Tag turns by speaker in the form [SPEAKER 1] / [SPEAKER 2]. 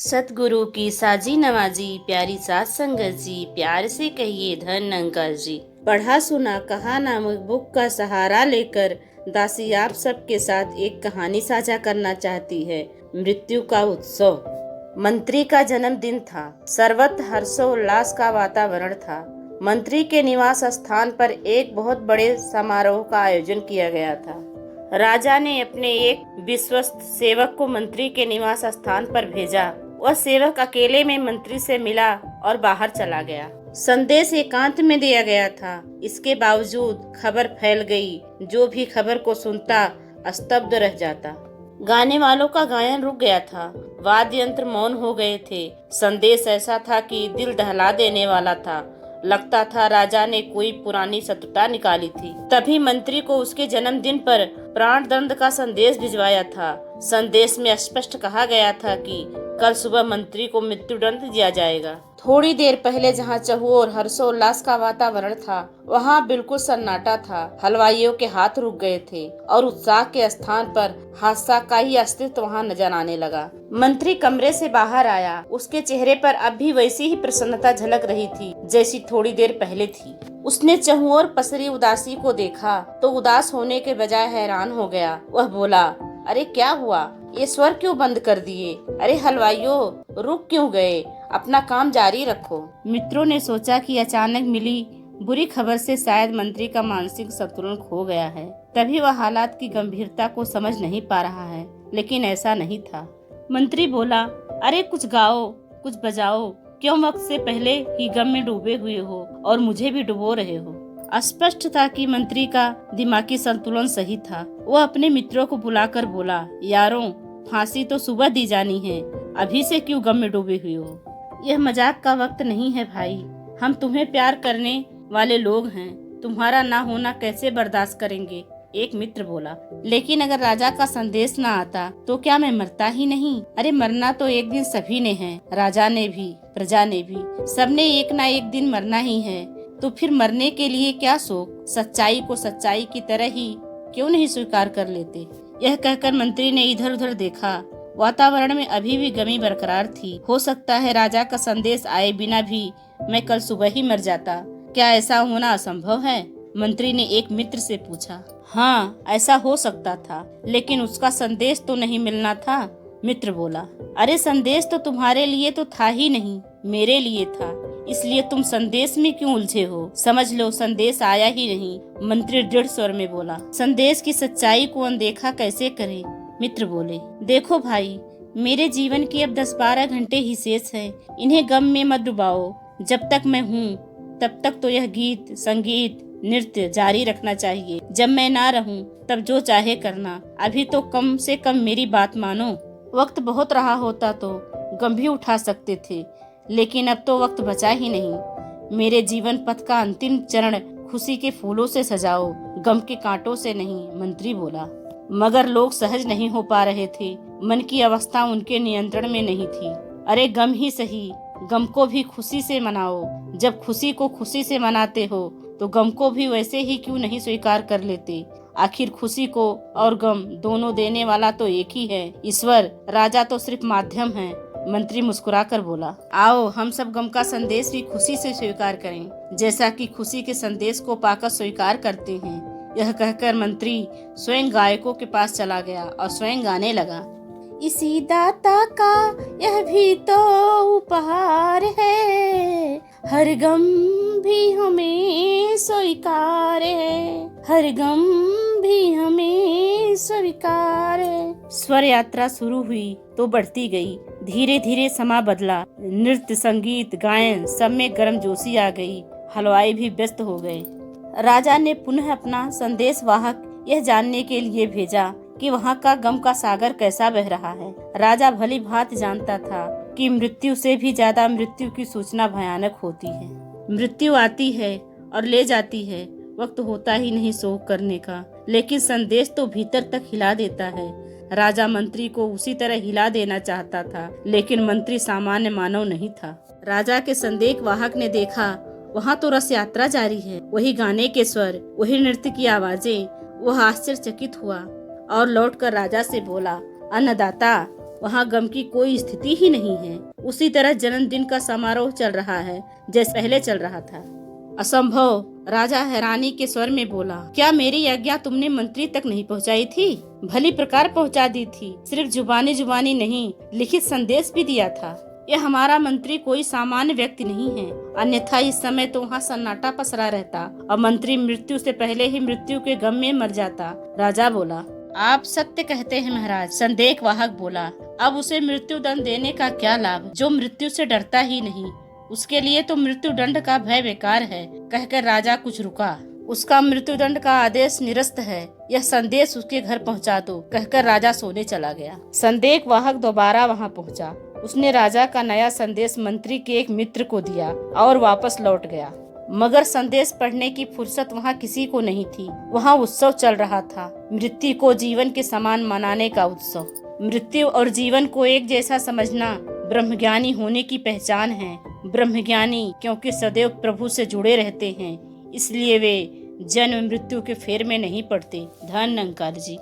[SPEAKER 1] सतगुरु की साजी नवाजी, प्यारी सात संगत जी, प्यार से कहिए धन अंकल जी। पढ़ा सुना कहा नामक बुक का सहारा लेकर दासी आप सबके साथ एक कहानी साझा करना चाहती है। मृत्यु का उत्सव। मंत्री का जन्मदिन था। सर्वत्र हर्षोल्लास का वातावरण था। मंत्री के निवास स्थान पर एक बहुत बड़े समारोह का आयोजन किया गया था। राजा ने अपने एक विश्वस्त सेवक को मंत्री के निवास स्थान पर भेजा। वह सेवक अकेले में मंत्री से मिला और बाहर चला गया। संदेश एकांत में दिया गया था। इसके बावजूद खबर फैल गई। जो भी खबर को सुनता स्तब्ध रह जाता। गाने वालों का गायन रुक गया था। वाद्य यंत्र मौन हो गए थे। संदेश ऐसा था कि दिल दहला देने वाला था। लगता था राजा ने कोई पुरानी शत्रुता निकाली थी। तभी मंत्री को उसके जन्मदिन पर प्राण दंड का संदेश भिजवाया था। संदेश में स्पष्ट कहा गया था कि कल सुबह मंत्री को मृत्यु दंड दिया जाएगा। थोड़ी देर पहले जहाँ चहुओर हर्षोल्लास का वातावरण था, वहाँ बिल्कुल सन्नाटा था। हलवाइयों के हाथ रुक गए थे और उत्साह के स्थान पर हादसा का ही अस्तित्व वहाँ नजर आने लगा। मंत्री कमरे से बाहर आया। उसके चेहरे पर अब भी वैसी ही प्रसन्नता झलक रही थी जैसी थोड़ी देर पहले थी। उसने चहुओर पसरी उदासी को देखा तो उदास होने के बजाय हैरान हो गया। वह बोला, अरे क्या हुआ? ये स्वर क्यों बंद कर दिए? अरे हलवाइयों, रुक क्यों गए? अपना काम जारी रखो। मित्रों ने सोचा कि अचानक मिली बुरी खबर से शायद मंत्री का मानसिक संतुलन खो गया है। तभी वह हालात की गंभीरता को समझ नहीं पा रहा है, लेकिन ऐसा नहीं था। मंत्री बोला, अरे कुछ गाओ, कुछ बजाओ। क्यों वक्त से पहले ही गम में डूबे हुए हो और मुझे भी डुबो रहे हो? स्पष्ट था कि मंत्री का दिमागी संतुलन सही था। वह अपने मित्रों को बुलाकर बोला, यारों, फांसी तो सुबह दी जानी है, अभी से क्यों गम में डूबे हुए हो? यह मजाक का वक्त नहीं है भाई। हम तुम्हें प्यार करने वाले लोग हैं। तुम्हारा ना होना कैसे बर्दाश्त करेंगे? एक मित्र बोला। लेकिन अगर राजा का संदेश ना आता तो क्या मैं मरता ही नहीं? अरे मरना तो एक दिन सभी ने है, राजा ने भी, प्रजा ने भी, सबने एक ना एक दिन मरना ही है। तो फिर मरने के लिए क्या शोक? सच्चाई को सच्चाई की तरह ही क्यों नहीं स्वीकार कर लेते? यह कहकर मंत्री ने इधर उधर देखा। वातावरण में अभी भी गमी बरकरार थी। हो सकता है राजा का संदेश आए बिना भी मैं कल सुबह ही मर जाता। क्या ऐसा होना असंभव है? मंत्री ने एक मित्र से पूछा। हाँ, ऐसा हो सकता था, लेकिन उसका संदेश तो नहीं मिलना था। मित्र बोला, अरे संदेश तो तुम्हारे लिए तो था ही नहीं, मेरे लिए था। इसलिए तुम संदेश में क्यों उलझे हो? समझ लो, संदेश आया ही नहीं। मंत्री दृढ़ स्वर में बोला। संदेश की सच्चाई को अनदेखा कैसे करें? मित्र बोले, देखो भाई, मेरे जीवन के अब 10-12 घंटे ही शेष हैं। इन्हें गम में मत डुबाओ। जब तक मैं हूँ तब तक तो यह गीत, संगीत, नृत्य जारी रखना चाहिए। जब मैं ना रहूं तब जो चाहे करना। अभी तो कम से कम मेरी बात मानो। वक्त बहुत रहा होता तो गम भी उठा सकते थे, लेकिन अब तो वक्त बचा ही नहीं। मेरे जीवन पथ का अंतिम चरण खुशी के फूलों से सजाओ, गम के कांटों से नहीं। मंत्री बोला। मगर लोग सहज नहीं हो पा रहे थे। मन की अवस्था उनके नियंत्रण में नहीं थी। अरे गम ही सही, गम को भी खुशी से मनाओ। जब खुशी को खुशी से मनाते हो तो गम को भी वैसे ही क्यों नहीं स्वीकार कर लेते? आखिर खुशी को और गम दोनों देने वाला तो एक ही है, ईश्वर। राजा तो सिर्फ माध्यम है। मंत्री मुस्कुराकर बोला, आओ हम सब गम का संदेश भी खुशी से स्वीकार करें, जैसा कि खुशी के संदेश को पाकर स्वीकार करते हैं। यह कहकर मंत्री स्वयं गायकों के पास चला गया और स्वयं गाने लगा। इसी दाता का यह भी तो उपहार है, हर गम भी हमें स्वीकार है, हर गम भी हमें स्वीकार है। स्वर यात्रा शुरू हुई तो बढ़ती गई। धीरे धीरे समा बदला। नृत्य, संगीत, गायन सब में गर्मजोशी आ गई। हलवाई भी व्यस्त हो गए। राजा ने पुनः अपना संदेश वाहक यह जानने के लिए भेजा कि वहाँ का गम का सागर कैसा बह रहा है। राजा भली भांति जानता था कि मृत्यु से भी ज्यादा मृत्यु की सूचना भयानक होती है। मृत्यु आती है और ले जाती है, वक्त होता ही नहीं शोक करने का, लेकिन संदेश तो भीतर तक हिला देता है। राजा मंत्री को उसी तरह हिला देना चाहता था, लेकिन मंत्री सामान्य मानव नहीं था। राजा के संदेश वाहक ने देखा, वहाँ तो रस यात्रा जारी है, वही गाने के स्वर, वही नृत्य की आवाजें। वह आश्चर्यचकित हुआ और लौटकर राजा से बोला, अन्नदाता, वहाँ गम की कोई स्थिति ही नहीं है। उसी तरह जन्मदिन का समारोह चल रहा है जैसे पहले चल रहा था। असंभव, राजा हैरानी के स्वर में बोला। क्या मेरी आज्ञा तुमने मंत्री तक नहीं पहुंचाई थी? भली प्रकार पहुंचा दी थी। सिर्फ जुबानी जुबानी नहीं, लिखित संदेश भी दिया था। यह हमारा मंत्री कोई सामान्य व्यक्ति नहीं है, अन्यथा इस समय तो वहाँ सन्नाटा पसरा रहता और मंत्री मृत्यु से पहले ही मृत्यु के गम में मर जाता। राजा बोला। आप सत्य कहते हैं महाराज, संदेश वाहक बोला। अब उसे मृत्यु दंड देने का क्या लाभ, जो मृत्यु से डरता ही नहीं। उसके लिए तो मृत्यु दंड का भय बेकार है। कहकर राजा कुछ रुका। उसका मृत्युदंड का आदेश निरस्त है। यह संदेश उसके घर पहुंचा दो, कहकर राजा सोने चला गया। संदेश वाहक दोबारा वहां पहुंचा। उसने राजा का नया संदेश मंत्री के एक मित्र को दिया और वापस लौट गया। मगर संदेश पढ़ने की फुर्सत वहाँ किसी को नहीं थी। वहाँ उत्सव चल रहा था, मृत्यु को जीवन के समान मनाने का उत्सव। मृत्यु और जीवन को एक जैसा समझना ब्रह्मज्ञानी होने की पहचान है। ब्रह्मज्ञानी क्योंकि सदैव प्रभु से जुड़े रहते हैं, इसलिए वे जन्म मृत्यु के फेर में नहीं पड़ते। धन निरंकार जी।